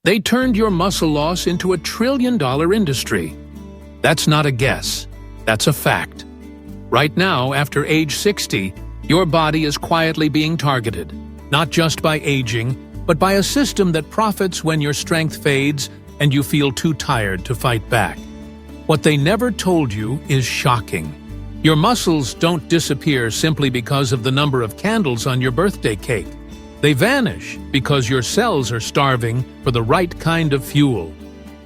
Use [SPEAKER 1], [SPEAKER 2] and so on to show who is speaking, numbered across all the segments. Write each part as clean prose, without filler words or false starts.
[SPEAKER 1] They turned your muscle loss into a trillion-dollar industry. That's not a guess. That's a fact. Right now, after age 60, your body is quietly being targeted, not just by aging, but by a system that profits when your strength fades and you feel too tired to fight back. What they never told you is shocking. Your muscles don't disappear simply because of the number of candles on your birthday cake. They vanish because your cells are starving for the right kind of fuel.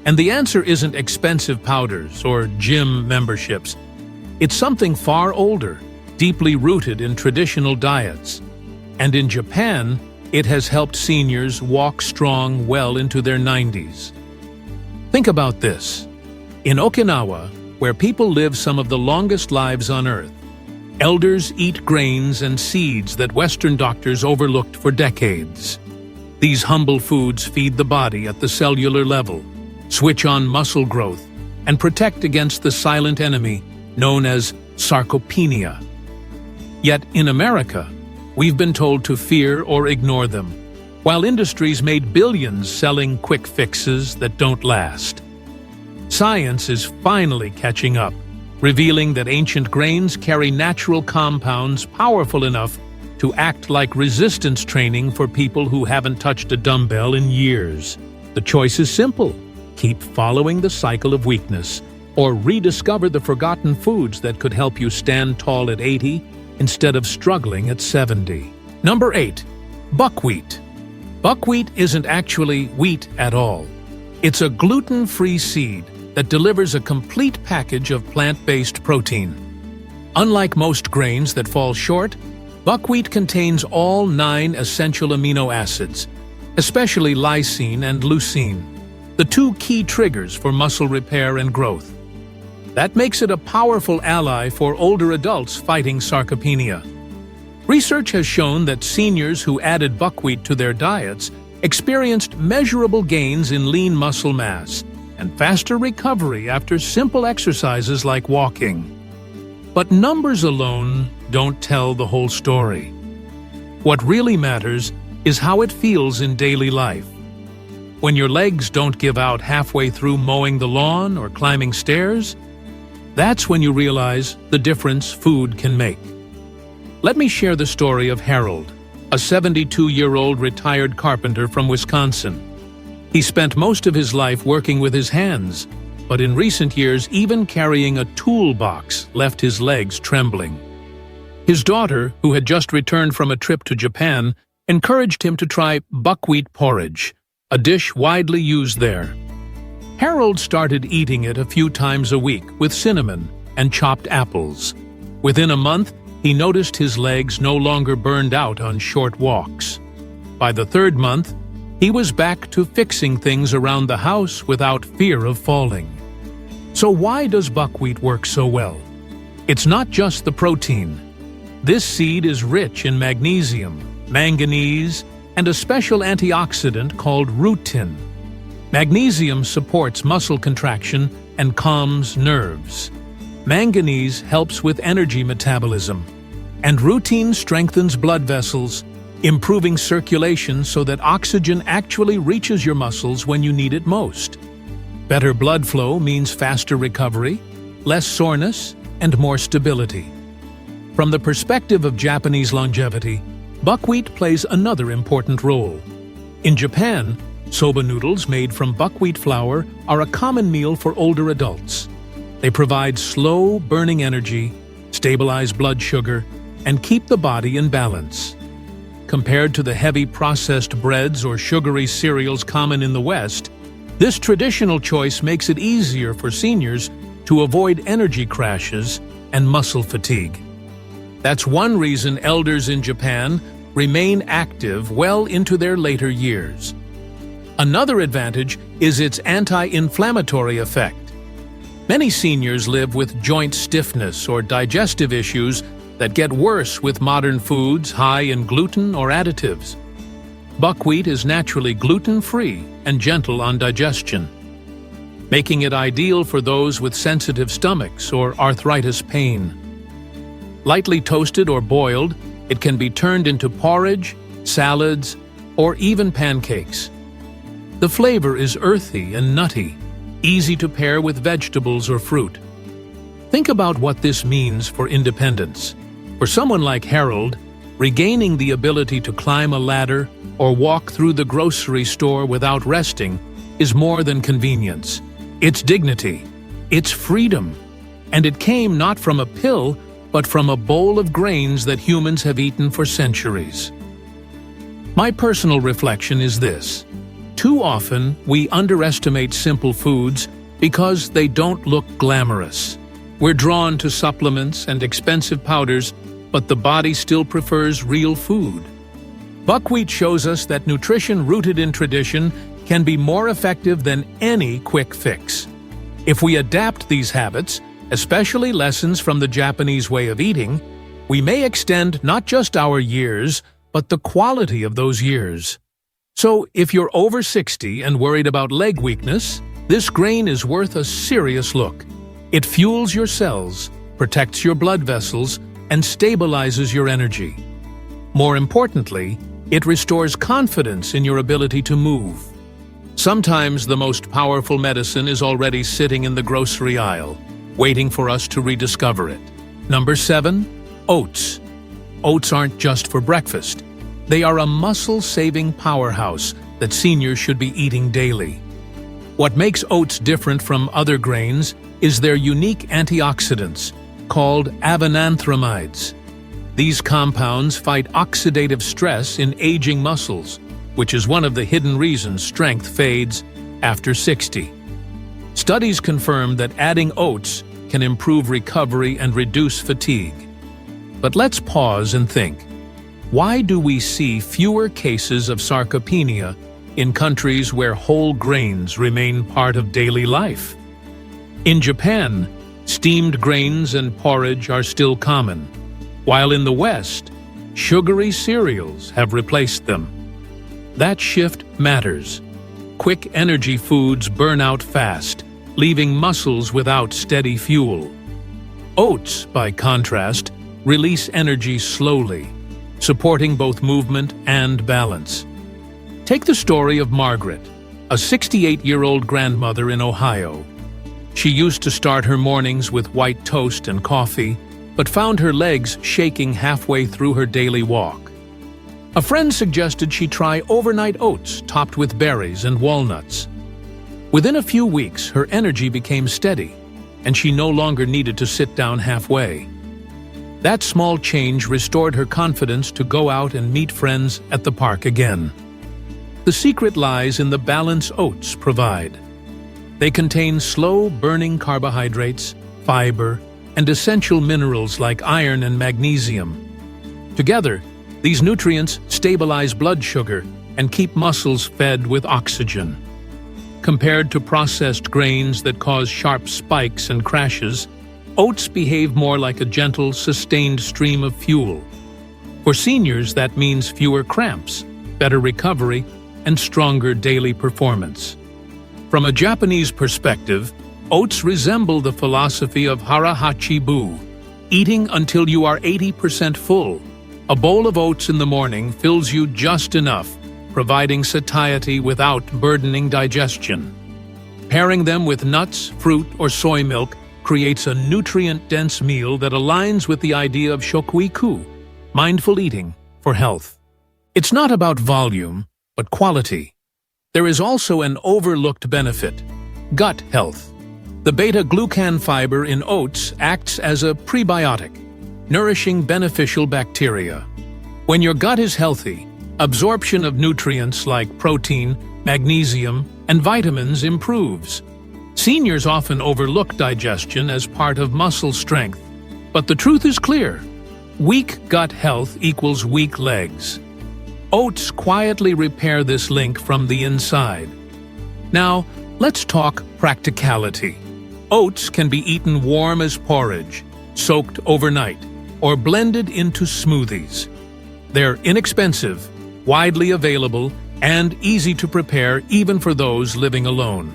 [SPEAKER 1] And the answer isn't expensive powders or gym memberships. It's something far older, deeply rooted in traditional diets. And in Japan, it has helped seniors walk strong well into their 90s. Think about this. In Okinawa, where people live some of the longest lives on Earth, elders eat grains and seeds that Western doctors overlooked for decades. These humble foods feed the body at the cellular level, switch on muscle growth, and protect against the silent enemy known as sarcopenia. Yet in America, we've been told to fear or ignore them, while industries made billions selling quick fixes that don't last. Science is finally catching up, revealing that ancient grains carry natural compounds powerful enough to act like resistance training for people who haven't touched a dumbbell in years. The choice is simple. Keep following the cycle of weakness, or rediscover the forgotten foods that could help you stand tall at 80 instead of struggling at 70. Number 8. Buckwheat. Buckwheat isn't actually wheat at all. It's a gluten-free seed that delivers a complete package of plant-based protein. Unlike most grains that fall short, buckwheat contains all 9 essential amino acids, especially lysine and leucine, the 2 key triggers for muscle repair and growth. That makes it a powerful ally for older adults fighting sarcopenia. Research has shown that seniors who added buckwheat to their diets experienced measurable gains in lean muscle mass and faster recovery after simple exercises like walking. But numbers alone don't tell the whole story. What really matters is how it feels in daily life. When your legs don't give out halfway through mowing the lawn or climbing stairs, that's when you realize the difference food can make. Let me share the story of Harold, a 72-year-old retired carpenter from Wisconsin. He spent most of his life working with his hands, but in recent years even carrying a toolbox left his legs trembling. His daughter, who had just returned from a trip to Japan, encouraged him to try buckwheat porridge, a dish widely used there. Harold started eating it a few times a week with cinnamon and chopped apples. Within a month, he noticed his legs no longer burned out on short walks. By the 3rd month, he was back to fixing things around the house without fear of falling. So why does buckwheat work so well? It's not just the protein. This seed is rich in magnesium, manganese, and a special antioxidant called rutin. Magnesium supports muscle contraction and calms nerves. Manganese helps with energy metabolism, and rutin strengthens blood vessels, improving circulation so that oxygen actually reaches your muscles when you need it most. Better blood flow means faster recovery, less soreness, and more stability. From the perspective of Japanese longevity, buckwheat plays another important role. In Japan, soba noodles made from buckwheat flour are a common meal for older adults. They provide slow burning energy, stabilize blood sugar, and keep the body in balance. Compared to the heavy processed breads or sugary cereals common in the West, this traditional choice makes it easier for seniors to avoid energy crashes and muscle fatigue. That's one reason elders in Japan remain active well into their later years. Another advantage is its anti-inflammatory effect. Many seniors live with joint stiffness or digestive issues that get worse with modern foods high in gluten or additives. Buckwheat is naturally gluten-free and gentle on digestion, making it ideal for those with sensitive stomachs or arthritis pain. Lightly toasted or boiled, it can be turned into porridge, salads, or even pancakes. The flavor is earthy and nutty, easy to pair with vegetables or fruit. Think about what this means for independence. For someone like Harold, regaining the ability to climb a ladder or walk through the grocery store without resting is more than convenience. It's dignity, it's freedom, and it came not from a pill, but from a bowl of grains that humans have eaten for centuries. My personal reflection is this: too often we underestimate simple foods because they don't look glamorous. We're drawn to supplements and expensive powders, but the body still prefers real food. Buckwheat shows us that nutrition rooted in tradition can be more effective than any quick fix. If we adapt these habits, especially lessons from the Japanese way of eating, we may extend not just our years, but the quality of those years. So, if you're over 60 and worried about leg weakness, this grain is worth a serious look. It fuels your cells, protects your blood vessels, and stabilizes your energy. More importantly, it restores confidence in your ability to move. Sometimes the most powerful medicine is already sitting in the grocery aisle, waiting for us to rediscover it. Number 7. Oats. Oats aren't just for breakfast. They are a muscle-saving powerhouse that seniors should be eating daily. What makes oats different from other grains is their unique antioxidants, called avenanthramides. These compounds fight oxidative stress in aging muscles, which is one of the hidden reasons strength fades after 60. Studies confirm that adding oats can improve recovery and reduce fatigue. But let's pause and think. Why do we see fewer cases of sarcopenia in countries where whole grains remain part of daily life? In Japan, steamed grains and porridge are still common, while in the West, sugary cereals have replaced them. That shift matters. Quick energy foods burn out fast, leaving muscles without steady fuel. Oats, by contrast, release energy slowly, supporting both movement and balance. Take the story of Margaret, a 68-year-old grandmother in Ohio. She used to start her mornings with white toast and coffee, but found her legs shaking halfway through her daily walk. A friend suggested she try overnight oats topped with berries and walnuts. Within a few weeks, her energy became steady, and she no longer needed to sit down halfway. That small change restored her confidence to go out and meet friends at the park again. The secret lies in the balance oats provide. They contain slow-burning carbohydrates, fiber, and essential minerals like iron and magnesium. Together, these nutrients stabilize blood sugar and keep muscles fed with oxygen. Compared to processed grains that cause sharp spikes and crashes, oats behave more like a gentle, sustained stream of fuel. For seniors, that means fewer cramps, better recovery, and stronger daily performance. From a Japanese perspective, oats resemble the philosophy of hara-hachi-bu, eating until you are 80% full. A bowl of oats in the morning fills you just enough, providing satiety without burdening digestion. Pairing them with nuts, fruit, or soy milk creates a nutrient-dense meal that aligns with the idea of shokuiku, mindful eating, for health. It's not about volume, but quality. There is also an overlooked benefit: gut health. The beta-glucan fiber in oats acts as a prebiotic, nourishing beneficial bacteria. When your gut is healthy, absorption of nutrients like protein, magnesium, and vitamins improves. Seniors often overlook digestion as part of muscle strength, but the truth is clear. Weak gut health equals weak legs. Oats quietly repair this link from the inside. Now, let's talk practicality. Oats can be eaten warm as porridge, soaked overnight, or blended into smoothies. They're inexpensive, widely available, and easy to prepare even for those living alone.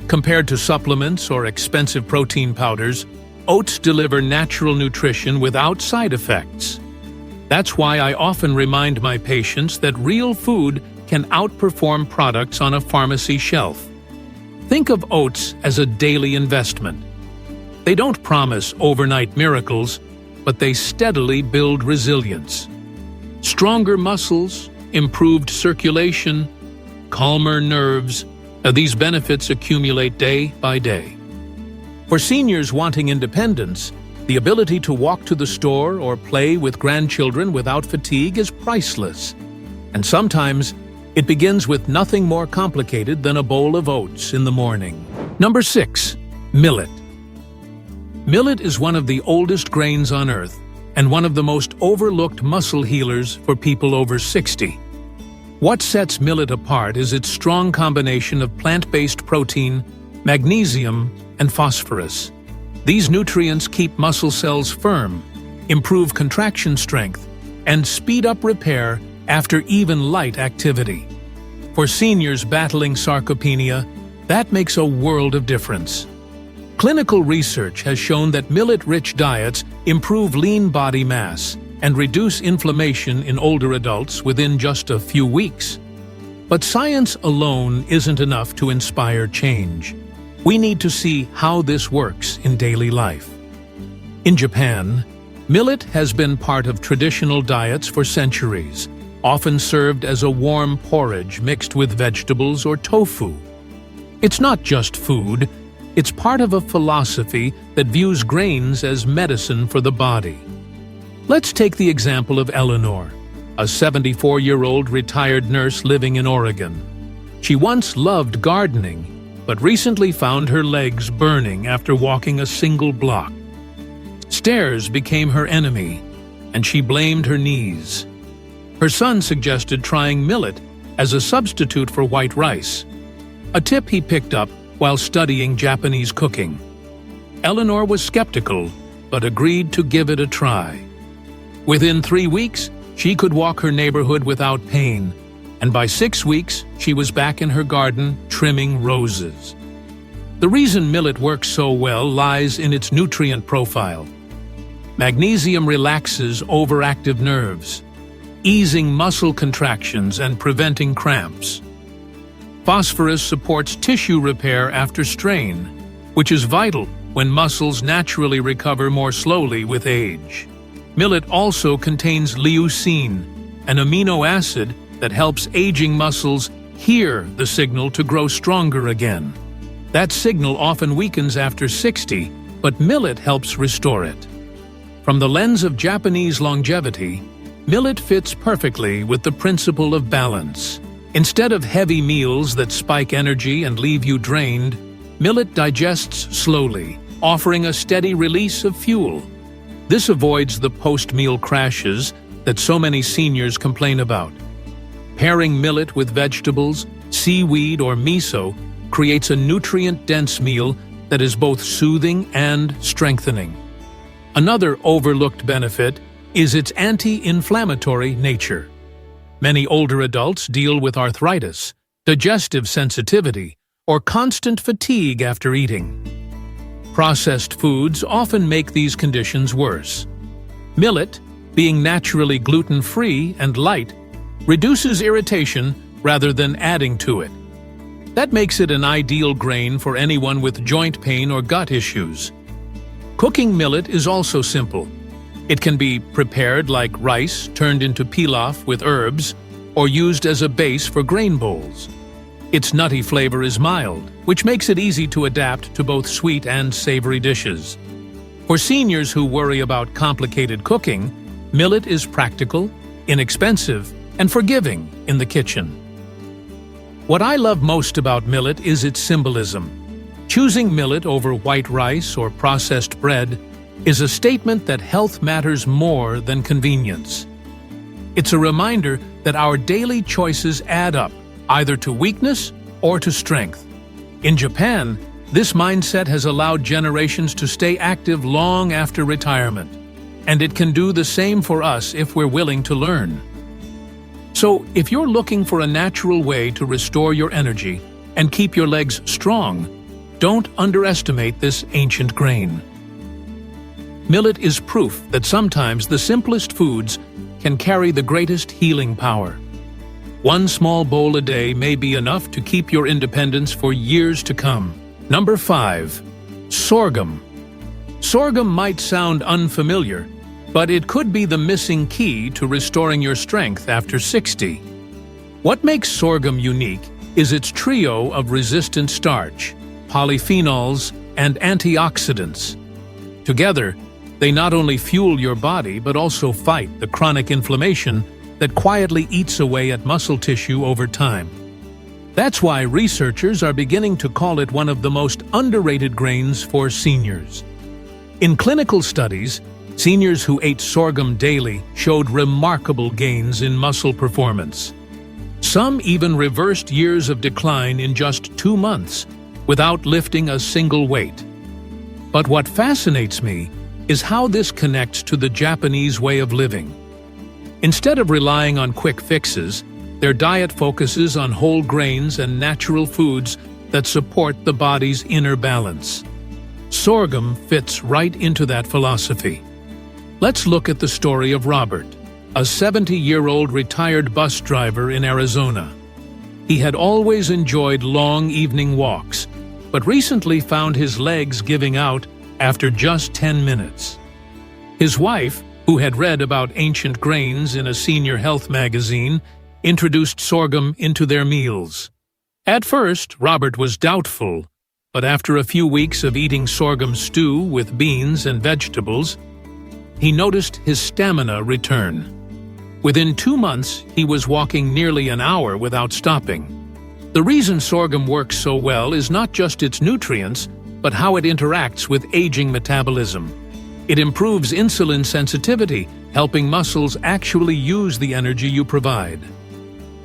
[SPEAKER 1] Compared to supplements or expensive protein powders, oats deliver natural nutrition without side effects. That's why I often remind my patients that real food can outperform products on a pharmacy shelf. Think of oats as a daily investment. They don't promise overnight miracles, but they steadily build resilience. Stronger muscles, improved circulation, calmer nerves, these benefits accumulate day by day. For seniors wanting independence, the ability to walk to the store or play with grandchildren without fatigue is priceless. And sometimes, it begins with nothing more complicated than a bowl of oats in the morning. Number 6. Millet. Millet is one of the oldest grains on Earth and one of the most overlooked muscle healers for people over 60. What sets millet apart is its strong combination of plant-based protein, magnesium, and phosphorus. These nutrients keep muscle cells firm, improve contraction strength, and speed up repair after even light activity. For seniors battling sarcopenia, that makes a world of difference. Clinical research has shown that millet-rich diets improve lean body mass and reduce inflammation in older adults within just a few weeks. But science alone isn't enough to inspire change. We need to see how this works in daily life. In Japan, millet has been part of traditional diets for centuries, often served as a warm porridge mixed with vegetables or tofu. It's not just food, it's part of a philosophy that views grains as medicine for the body. Let's take the example of Eleanor, a 74-year-old retired nurse living in Oregon. She once loved gardening, but recently found her legs burning after walking a single block. Stairs became her enemy, and she blamed her knees. Her son suggested trying millet as a substitute for white rice, a tip he picked up while studying Japanese cooking. Eleanor was skeptical, but agreed to give it a try. Within 3 weeks, she could walk her neighborhood without pain, and by 6 weeks, she was back in her garden trimming roses. The reason millet works so well lies in its nutrient profile. Magnesium relaxes overactive nerves, easing muscle contractions and preventing cramps. Phosphorus supports tissue repair after strain, which is vital when muscles naturally recover more slowly with age. Millet also contains leucine, an amino acid that helps aging muscles hear the signal to grow stronger again. That signal often weakens after 60, but millet helps restore it. From the lens of Japanese longevity, millet fits perfectly with the principle of balance. Instead of heavy meals that spike energy and leave you drained, millet digests slowly, offering a steady release of fuel. This avoids the post-meal crashes that so many seniors complain about. Pairing millet with vegetables, seaweed, or miso creates a nutrient-dense meal that is both soothing and strengthening. Another overlooked benefit is its anti-inflammatory nature. Many older adults deal with arthritis, digestive sensitivity, or constant fatigue after eating. Processed foods often make these conditions worse. Millet, being naturally gluten-free and light, reduces irritation rather than adding to it. That makes it an ideal grain for anyone with joint pain or gut issues. Cooking millet is also simple. It can be prepared like rice turned into pilaf with herbs, or used as a base for grain bowls. Its nutty flavor is mild, which makes it easy to adapt to both sweet and savory dishes. For seniors who worry about complicated cooking, millet is practical, inexpensive, and forgiving in the kitchen. What I love most about millet is its symbolism. Choosing millet over white rice or processed bread is a statement that health matters more than convenience. It's a reminder that our daily choices add up, either to weakness or to strength. In Japan, this mindset has allowed generations to stay active long after retirement, and it can do the same for us if we're willing to learn. So, if you're looking for a natural way to restore your energy and keep your legs strong, don't underestimate this ancient grain. Millet is proof that sometimes the simplest foods can carry the greatest healing power. One small bowl a day may be enough to keep your independence for years to come. Number 5. Sorghum. Sorghum might sound unfamiliar, but it could be the missing key to restoring your strength after 60. What makes sorghum unique is its trio of resistant starch, polyphenols, and antioxidants. Together, they not only fuel your body but also fight the chronic inflammation that quietly eats away at muscle tissue over time. That's why researchers are beginning to call it one of the most underrated grains for seniors. In clinical studies, seniors who ate sorghum daily showed remarkable gains in muscle performance. Some even reversed years of decline in just 2 months without lifting a single weight. But what fascinates me is how this connects to the Japanese way of living. Instead of relying on quick fixes, their diet focuses on whole grains and natural foods that support the body's inner balance. Sorghum fits right into that philosophy. Let's look at the story of Robert, a 70-year-old retired bus driver in Arizona. He had always enjoyed long evening walks, but recently found his legs giving out after just 10 minutes. His wife, who had read about ancient grains in a senior health magazine, introduced sorghum into their meals. At first, Robert was doubtful, but after a few weeks of eating sorghum stew with beans and vegetables, he noticed his stamina return. Within 2 months, he was walking nearly an hour without stopping. The reason sorghum works so well is not just its nutrients, but how it interacts with aging metabolism. It improves insulin sensitivity, helping muscles actually use the energy you provide.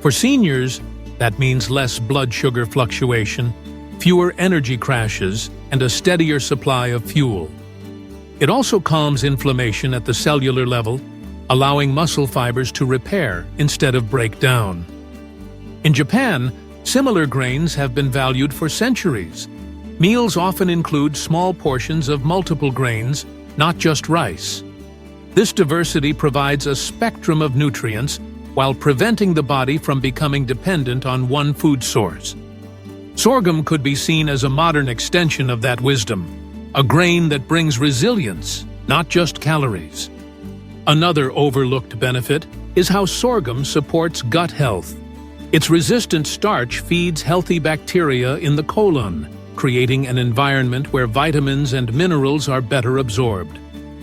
[SPEAKER 1] For seniors, that means less blood sugar fluctuation, fewer energy crashes, and a steadier supply of fuel. It also calms inflammation at the cellular level, allowing muscle fibers to repair instead of break down. In Japan, similar grains have been valued for centuries. Meals often include small portions of multiple grains, not just rice. This diversity provides a spectrum of nutrients while preventing the body from becoming dependent on one food source. Sorghum could be seen as a modern extension of that wisdom, a grain that brings resilience, not just calories. Another overlooked benefit is how sorghum supports gut health. Its resistant starch feeds healthy bacteria in the colon, creating an environment where vitamins and minerals are better absorbed.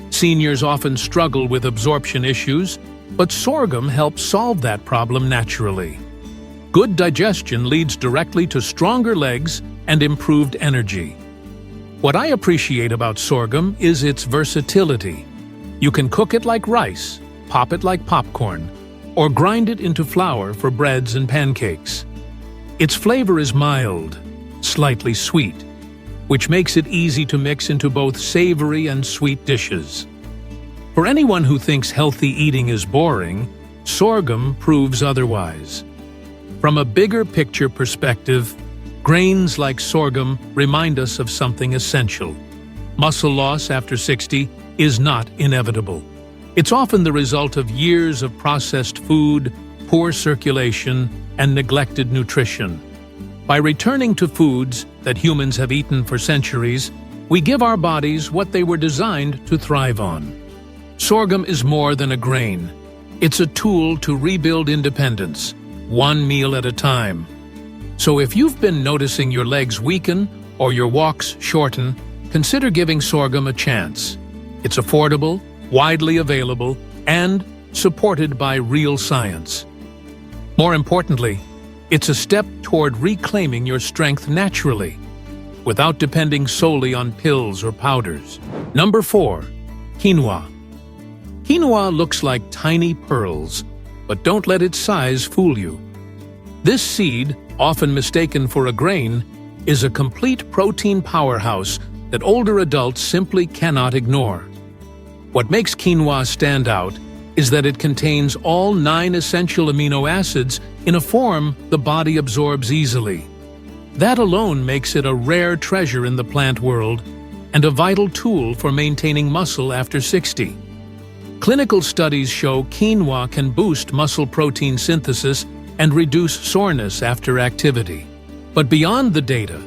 [SPEAKER 1] Seniors often struggle with absorption issues, but sorghum helps solve that problem naturally. Good digestion leads directly to stronger legs and improved energy. What I appreciate about sorghum is its versatility. You can cook it like rice, pop it like popcorn, or grind it into flour for breads and pancakes. Its flavor is mild, slightly sweet, which makes it easy to mix into both savory and sweet dishes. For anyone who thinks healthy eating is boring, sorghum proves otherwise. From a bigger picture perspective, grains like sorghum remind us of something essential. Muscle loss after 60 is not inevitable. It's often the result of years of processed food, poor circulation, and neglected nutrition. By returning to foods that humans have eaten for centuries, we give our bodies what they were designed to thrive on. Sorghum is more than a grain. It's a tool to rebuild independence, one meal at a time. So if you've been noticing your legs weaken or your walks shorten, consider giving sorghum a chance. It's affordable, widely available, and supported by real science. More importantly, it's a step toward reclaiming your strength naturally, without depending solely on pills or powders. Number 4. Quinoa. Quinoa looks like tiny pearls, but don't let its size fool you. This seed, often mistaken for a grain, is a complete protein powerhouse that older adults simply cannot ignore. What makes quinoa stand out is that it contains all 9 essential amino acids in a form the body absorbs easily. That alone makes it a rare treasure in the plant world and a vital tool for maintaining muscle after 60. Clinical studies show quinoa can boost muscle protein synthesis and reduce soreness after activity. But beyond the data,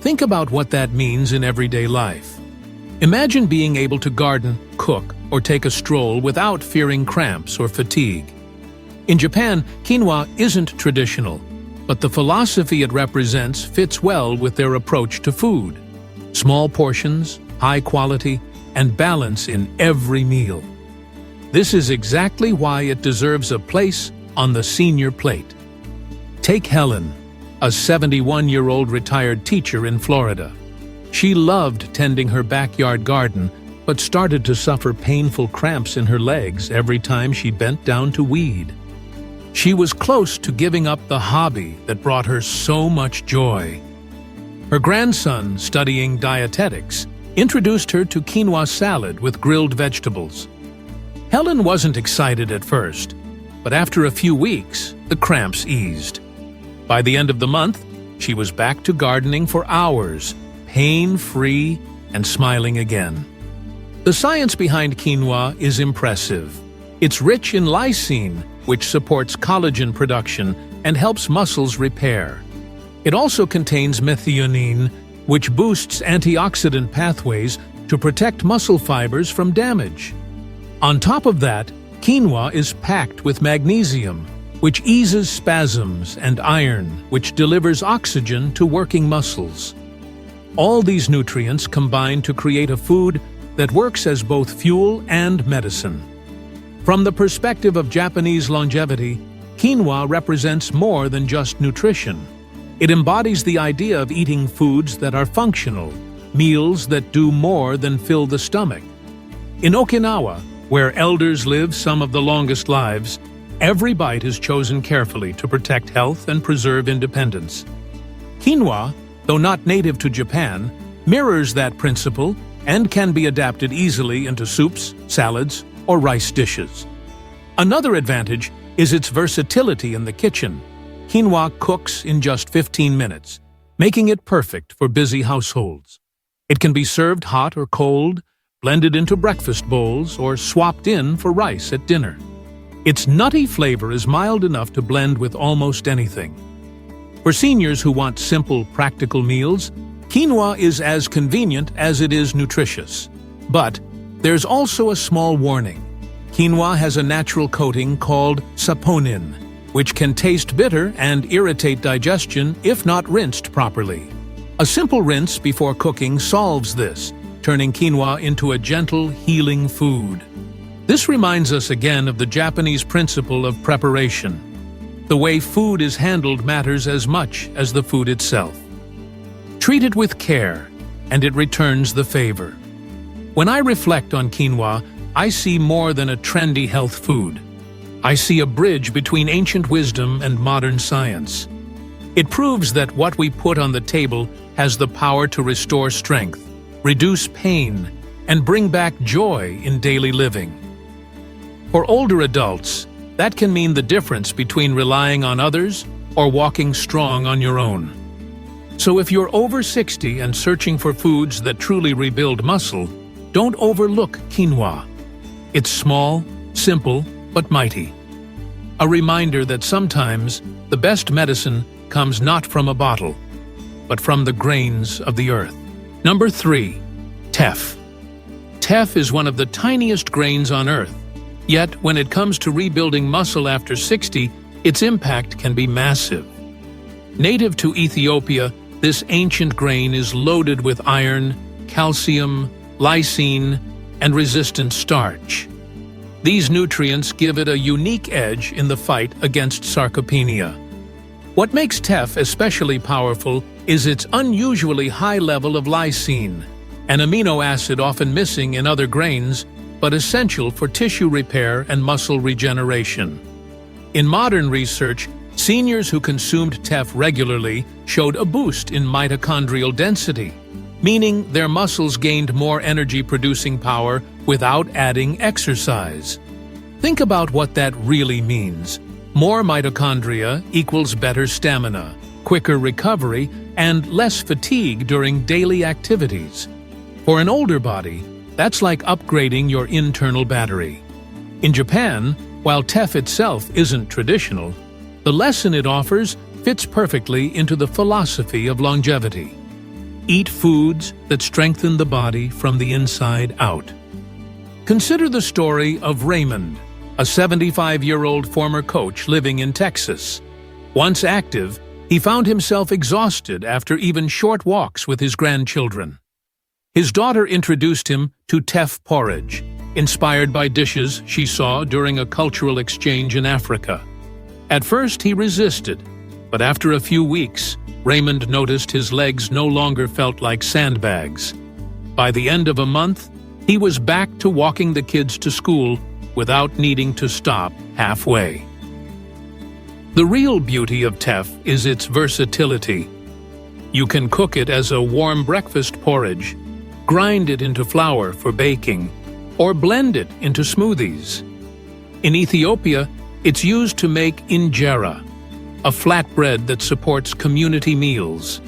[SPEAKER 1] think about what that means in everyday life. Imagine being able to garden, cook, or take a stroll without fearing cramps or fatigue. In Japan, quinoa isn't traditional, but the philosophy it represents fits well with their approach to food. Small portions, high quality, and balance in every meal. This is exactly why it deserves a place on the senior plate. Take Helen, a 71-year-old retired teacher in Florida. She loved tending her backyard garden, but started to suffer painful cramps in her legs every time she bent down to weed. She was close to giving up the hobby that brought her so much joy. Her grandson, studying dietetics, introduced her to quinoa salad with grilled vegetables. Helen wasn't excited at first, but after a few weeks, the cramps eased. By the end of the month, she was back to gardening for hours, pain-free and smiling again. The science behind quinoa is impressive. It's rich in lysine, which supports collagen production and helps muscles repair. It also contains methionine, which boosts antioxidant pathways to protect muscle fibers from damage. On top of that, quinoa is packed with magnesium, which eases spasms, and iron, which delivers oxygen to working muscles. All these nutrients combine to create a food that works as both fuel and medicine. From the perspective of Japanese longevity, quinoa represents more than just nutrition. It embodies the idea of eating foods that are functional, meals that do more than fill the stomach. In Okinawa, where elders live some of the longest lives, every bite is chosen carefully to protect health and preserve independence. Quinoa, though not native to Japan, mirrors that principle and can be adapted easily into soups, salads, or rice dishes. Another advantage is its versatility in the kitchen. Quinoa cooks in just 15 minutes, making it perfect for busy households. It can be served hot or cold, blended into breakfast bowls, or swapped in for rice at dinner. Its nutty flavor is mild enough to blend with almost anything. For seniors who want simple, practical meals, quinoa is as convenient as it is nutritious. But there's also a small warning. Quinoa has a natural coating called saponin, which can taste bitter and irritate digestion if not rinsed properly. A simple rinse before cooking solves this, turning quinoa into a gentle, healing food. This reminds us again of the Japanese principle of preparation. The way food is handled matters as much as the food itself. Treat it with care, and it returns the favor. When I reflect on quinoa, I see more than a trendy health food. I see a bridge between ancient wisdom and modern science. It proves that what we put on the table has the power to restore strength, reduce pain, and bring back joy in daily living. For older adults, that can mean the difference between relying on others or walking strong on your own. So if you're over 60 and searching for foods that truly rebuild muscle, don't overlook quinoa. It's small, simple, but mighty. A reminder that sometimes the best medicine comes not from a bottle, but from the grains of the earth. Number 3. Teff. Teff is one of the tiniest grains on earth. Yet, when it comes to rebuilding muscle after 60, its impact can be massive. Native to Ethiopia, this ancient grain is loaded with iron, calcium, lysine, and resistant starch. These nutrients give it a unique edge in the fight against sarcopenia. What makes teff especially powerful is its unusually high level of lysine, an amino acid often missing in other grains, but essential for tissue repair and muscle regeneration. In modern research, seniors who consumed teff regularly showed a boost in mitochondrial density, meaning their muscles gained more energy-producing power without adding exercise. Think about what that really means. More mitochondria equals better stamina, quicker recovery, and less fatigue during daily activities. For an older body, that's like upgrading your internal battery. In Japan, while teff itself isn't traditional, The lesson it offers fits perfectly into the philosophy of longevity. Eat foods that strengthen the body from the inside out. Consider the story of Raymond, a 75-year-old former coach living in Texas. Once active, he found himself exhausted after even short walks with his grandchildren. His daughter introduced him to teff porridge, inspired by dishes she saw during a cultural exchange in Africa. At first, he resisted, but after a few weeks, Raymond noticed his legs no longer felt like sandbags. By the end of a month, he was back to walking the kids to school without needing to stop halfway. The real beauty of teff is its versatility. You can cook it as a warm breakfast porridge, grind it into flour for baking, or blend it into smoothies. In Ethiopia, it's used to make injera, a flatbread that supports community meals.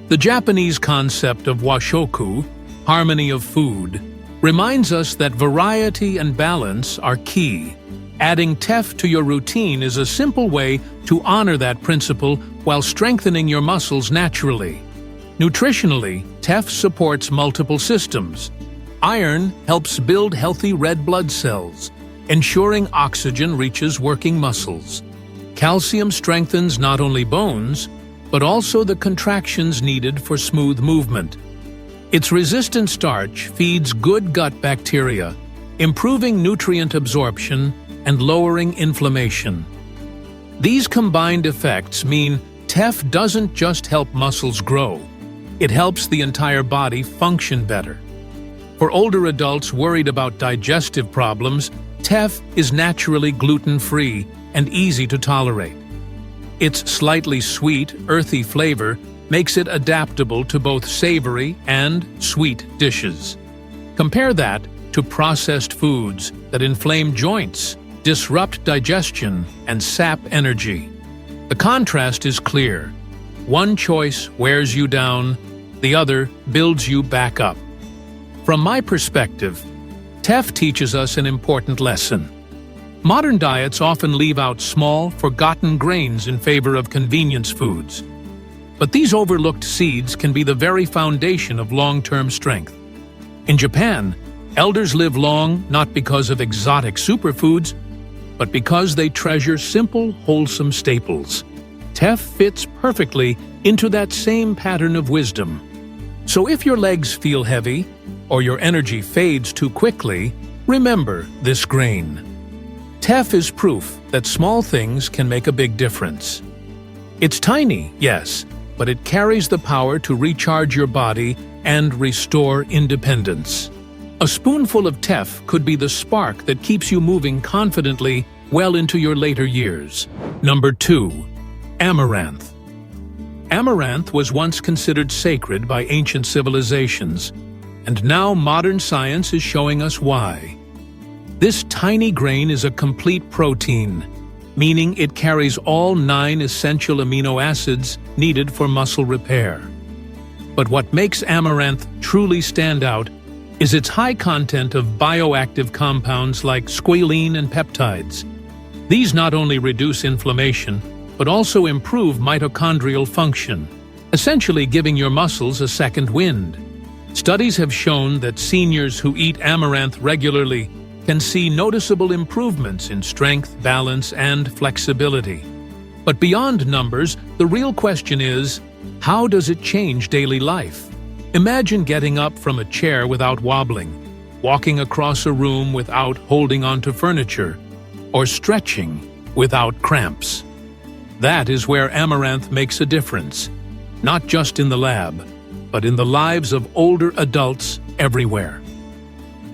[SPEAKER 1] The Japanese concept of washoku, harmony of food, reminds us that variety and balance are key. Adding teff to your routine is a simple way to honor that principle while strengthening your muscles naturally. Nutritionally, teff supports multiple systems. Iron helps build healthy red blood cells, ensuring oxygen reaches working muscles. Calcium strengthens not only bones, but also the contractions needed for smooth movement. Its resistant starch feeds good gut bacteria, improving nutrient absorption and lowering inflammation. These combined effects mean teff doesn't just help muscles grow, it helps the entire body function better. For older adults worried about digestive problems, teff is naturally gluten-free and easy to tolerate. Its slightly sweet, earthy flavor makes it adaptable to both savory and sweet dishes. Compare that to processed foods that inflame joints, disrupt digestion, and sap energy. The contrast is clear. One choice wears you down, the other builds you back up. From my perspective, teff teaches us an important lesson. Modern diets often leave out small, forgotten grains in favor of convenience foods. But these overlooked seeds can be the very foundation of long-term strength. In Japan, elders live long not because of exotic superfoods, but because they treasure simple, wholesome staples. Teff fits perfectly into that same pattern of wisdom. So if your legs feel heavy, or your energy fades too quickly, remember this grain. Teff is proof that small things can make a big difference. It's tiny, yes, but it carries the power to recharge your body and restore independence. A spoonful of teff could be the spark that keeps you moving confidently well into your later years. Number 2. Amaranth. Amaranth was once considered sacred by ancient civilizations, and now modern science is showing us why. This tiny grain is a complete protein, meaning it carries all 9 essential amino acids needed for muscle repair. But what makes amaranth truly stand out is its high content of bioactive compounds like squalene and peptides. These not only reduce inflammation, but also improve mitochondrial function, essentially giving your muscles a second wind. Studies have shown that seniors who eat amaranth regularly can see noticeable improvements in strength, balance, and flexibility. But beyond numbers, the real question is, how does it change daily life? Imagine getting up from a chair without wobbling, walking across a room without holding onto furniture, or stretching without cramps. That is where amaranth makes a difference, not just in the lab, but in the lives of older adults everywhere.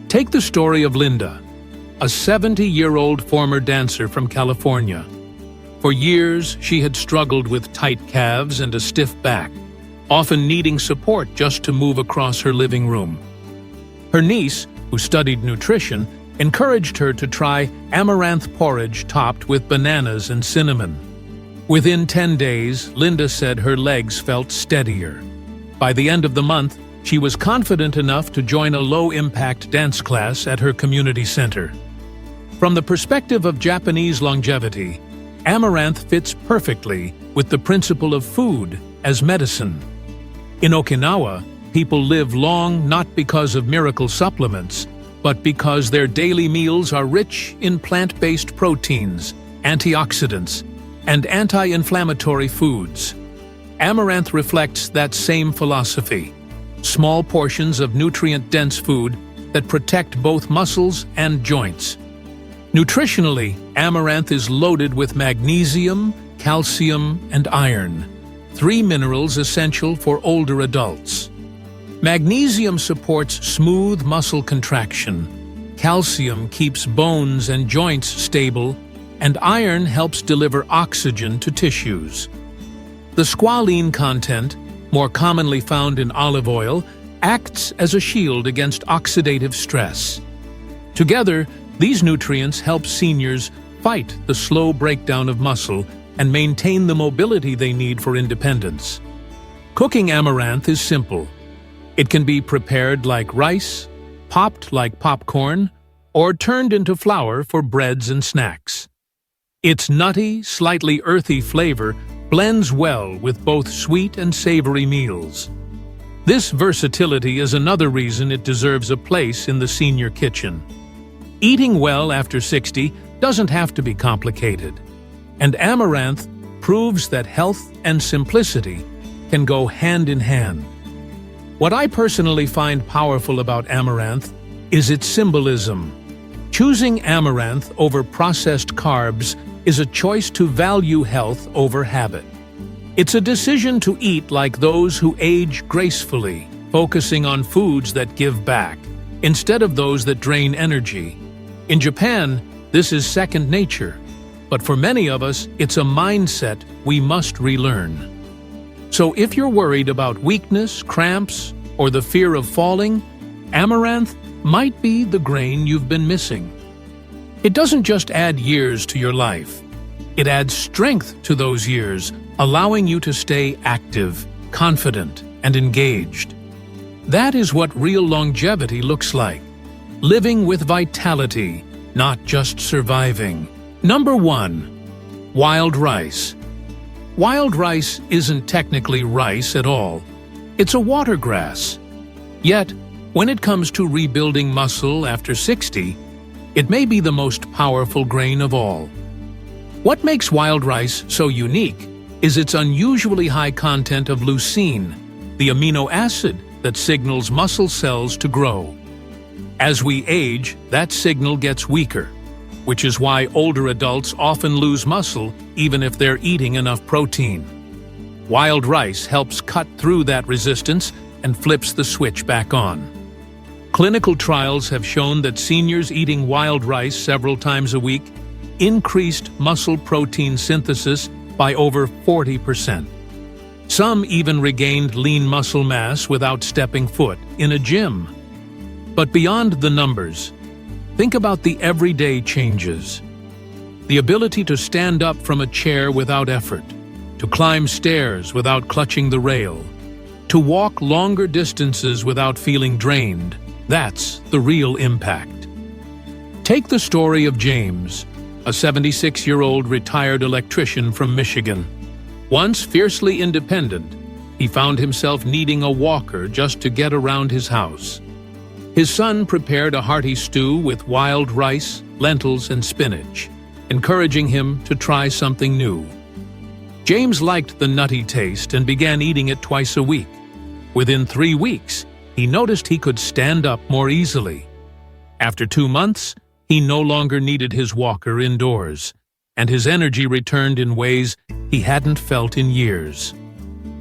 [SPEAKER 1] Take the story of Linda, a 70-year-old former dancer from California. For years, she had struggled with tight calves and a stiff back, often needing support just to move across her living room. Her niece, who studied nutrition, encouraged her to try amaranth porridge topped with bananas and cinnamon. Within 10 days, Linda said her legs felt steadier. By the end of the month, she was confident enough to join a low-impact dance class at her community center. From the perspective of Japanese longevity, Amaranth fits perfectly with the principle of food as medicine. In Okinawa, people live long not because of miracle supplements, but because their daily meals are rich in plant-based proteins, antioxidants, and anti-inflammatory foods. Amaranth reflects that same philosophy: small portions of nutrient-dense food that protect both muscles and joints. Nutritionally, amaranth is loaded with magnesium, calcium, and iron, 3 minerals essential for older adults. Magnesium supports smooth muscle contraction, calcium keeps bones and joints stable, and iron helps deliver oxygen to tissues. The squalene content, more commonly found in olive oil, acts as a shield against oxidative stress. Together, these nutrients help seniors fight the slow breakdown of muscle and maintain the mobility they need for independence. Cooking amaranth is simple. It can be prepared like rice, popped like popcorn, or turned into flour for breads and snacks. Its nutty, slightly earthy flavor blends well with both sweet and savory meals. This versatility is another reason it deserves a place in the senior kitchen. Eating well after 60 doesn't have to be complicated, and amaranth proves that health and simplicity can go hand in hand. What I personally find powerful about amaranth is its symbolism. Choosing amaranth over processed carbs is a choice to value health over habit. It's a decision to eat like those who age gracefully, focusing on foods that give back, instead of those that drain energy. In Japan, this is second nature, but for many of us, it's a mindset we must relearn. So if you're worried about weakness, cramps, or the fear of falling, amaranth might be the grain you've been missing. It doesn't just add years to your life. It adds strength to those years, allowing you to stay active, confident, and engaged. That is what real longevity looks like. Living with vitality, not just surviving. Number 1. Wild rice. Wild rice isn't technically rice at all. It's a watergrass. Yet, when it comes to rebuilding muscle after 60, it may be the most powerful grain of all. What makes wild rice so unique is its unusually high content of leucine, the amino acid that signals muscle cells to grow. As we age, that signal gets weaker, which is why older adults often lose muscle even if they're eating enough protein. Wild rice helps cut through that resistance and flips the switch back on. Clinical trials have shown that seniors eating wild rice several times a week increased muscle protein synthesis by over 40%. Some even regained lean muscle mass without stepping foot in a gym. But beyond the numbers, think about the everyday changes. The ability to stand up from a chair without effort, to climb stairs without clutching the rail, to walk longer distances without feeling drained, that's the real impact. Take the story of James, a 76-year-old retired electrician from Michigan. Once fiercely independent, he found himself needing a walker just to get around his house. His son prepared a hearty stew with wild rice, lentils, and spinach, encouraging him to try something new. James liked the nutty taste and began eating it twice a week. Within 3 weeks, he noticed he could stand up more easily. After 2 months, he no longer needed his walker indoors, and his energy returned in ways he hadn't felt in years.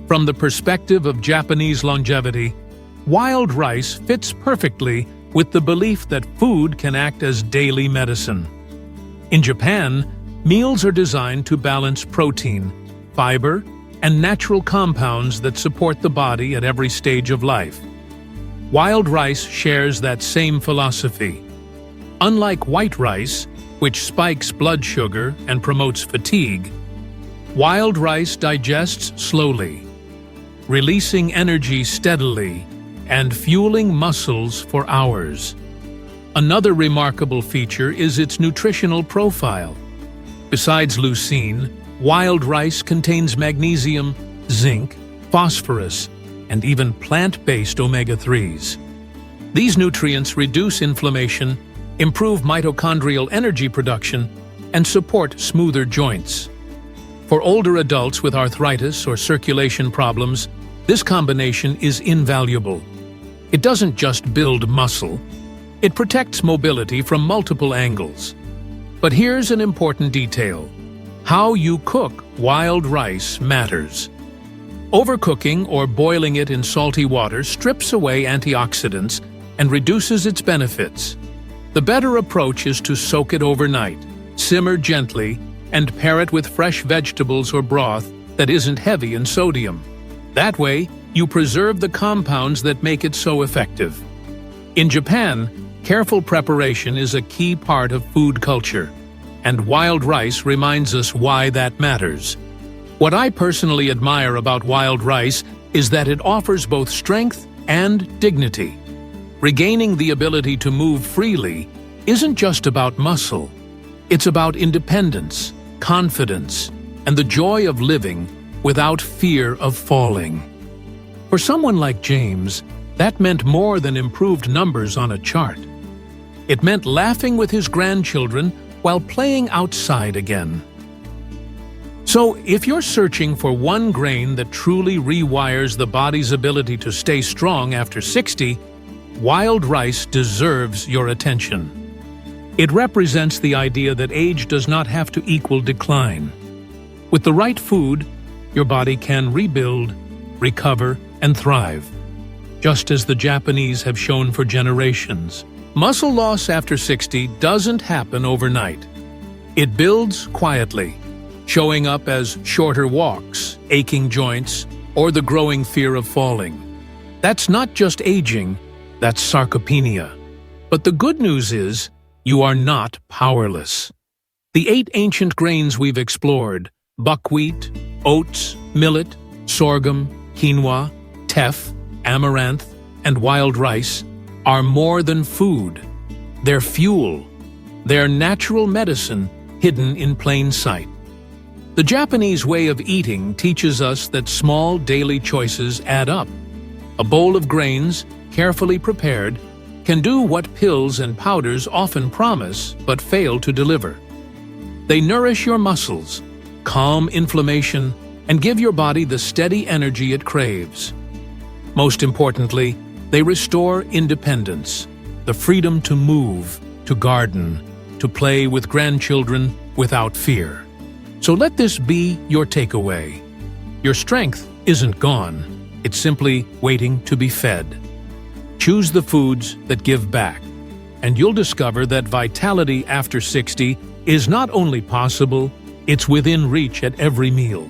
[SPEAKER 1] From the perspective of Japanese longevity, wild rice fits perfectly with the belief that food can act as daily medicine. In Japan, meals are designed to balance protein, fiber, and natural compounds that support the body at every stage of life. Wild rice shares that same philosophy. Unlike white rice, which spikes blood sugar and promotes fatigue, wild rice digests slowly, releasing energy steadily and fueling muscles for hours. Another remarkable feature is its nutritional profile. Besides leucine, wild rice contains magnesium, zinc, phosphorus, and even plant-based omega-3s. These nutrients reduce inflammation, improve mitochondrial energy production, and support smoother joints. For older adults with arthritis or circulation problems, this combination is invaluable. It doesn't just build muscle, it protects mobility from multiple angles. But here's an important detail. How you cook wild rice matters. Overcooking or boiling it in salty water strips away antioxidants and reduces its benefits. The better approach is to soak it overnight, simmer gently, and pair it with fresh vegetables or broth that isn't heavy in sodium. That way, you preserve the compounds that make it so effective. In Japan, careful preparation is a key part of food culture, and wild rice reminds us why that matters. What I personally admire about wild rice is that it offers both strength and dignity. Regaining the ability to move freely isn't just about muscle. It's about independence, confidence, and the joy of living without fear of falling. For someone like James, that meant more than improved numbers on a chart. It meant laughing with his grandchildren while playing outside again. So, if you're searching for one grain that truly rewires the body's ability to stay strong after 60, wild rice deserves your attention. It represents the idea that age does not have to equal decline. With the right food, your body can rebuild, recover, and thrive, just as the Japanese have shown for generations. Muscle loss after 60 doesn't happen overnight. It builds quietly, showing up as shorter walks, aching joints, or the growing fear of falling. That's not just aging, that's sarcopenia. But the good news is, you are not powerless. The 8 ancient grains we've explored, buckwheat, oats, millet, sorghum, quinoa, teff, amaranth, and wild rice, are more than food. They're fuel. They're natural medicine hidden in plain sight. The Japanese way of eating teaches us that small daily choices add up. A bowl of grains, carefully prepared, can do what pills and powders often promise but fail to deliver. They nourish your muscles, calm inflammation, and give your body the steady energy it craves. Most importantly, they restore independence, the freedom to move, to garden, to play with grandchildren without fear. So let this be your takeaway. Your strength isn't gone, it's simply waiting to be fed. Choose the foods that give back, and you'll discover that vitality after 60 is not only possible, it's within reach at every meal.